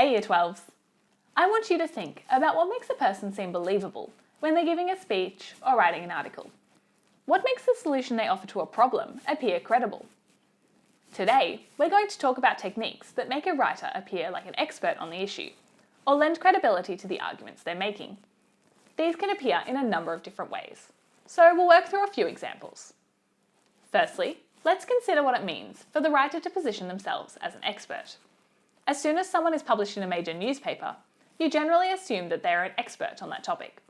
Hey Year 12s! I want you to think about what makes a person seem believable when they're giving a speech or writing an article. What makes the solution they offer to a problem appear credible? Today, we're going to talk about techniques that make a writer appear like an expert on the issue, or lend credibility to the arguments they're making. These can appear in a number of different ways, so we'll work through a few examples. Firstly, let's consider what it means for the writer to position themselves as an expert. As soon as someone is published in a major newspaper, you generally assume that they're an expert on that topic.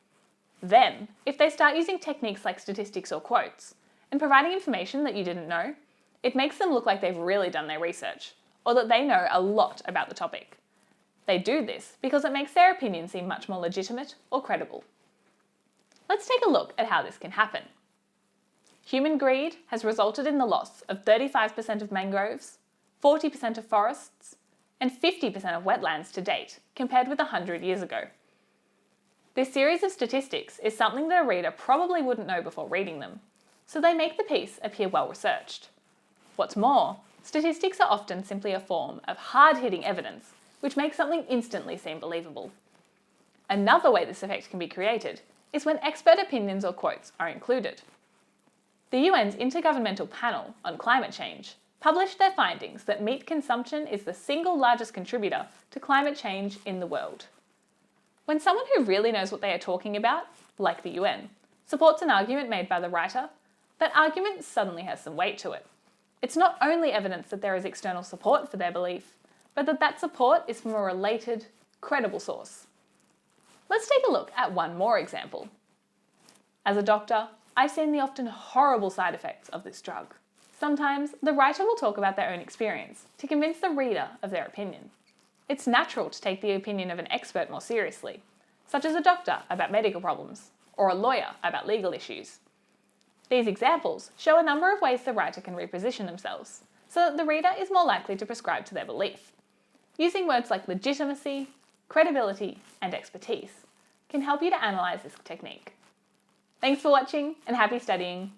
Then, if they start using techniques like statistics or quotes, and providing information that you didn't know, it makes them look like they've really done their research, or that they know a lot about the topic. They do this because it makes their opinion seem much more legitimate or credible. Let's take a look at how this can happen. Human greed has resulted in the loss of 35% of mangroves, 40% of forests, and 50% of wetlands to date, compared with 100 years ago. This series of statistics is something that a reader probably wouldn't know before reading them, so they make the piece appear well researched. What's more, statistics are often simply a form of hard-hitting evidence, which makes something instantly seem believable. Another way this effect can be created is when expert opinions or quotes are included. The UN's Intergovernmental Panel on Climate Change published their findings that meat consumption is the single largest contributor to climate change in the world. When someone who really knows what they are talking about, like the UN, supports an argument made by the writer, that argument suddenly has some weight to it. It's not only evidence that there is external support for their belief, but that support is from a related, credible source. Let's take a look at one more example. As a doctor, I've seen the often horrible side effects of this drug. Sometimes, the writer will talk about their own experience to convince the reader of their opinion. It's natural to take the opinion of an expert more seriously, such as a doctor about medical problems, or a lawyer about legal issues. These examples show a number of ways the writer can reposition themselves, so that the reader is more likely to prescribe to their belief. Using words like legitimacy, credibility, and expertise can help you to analyse this technique. Thanks for watching, and happy studying!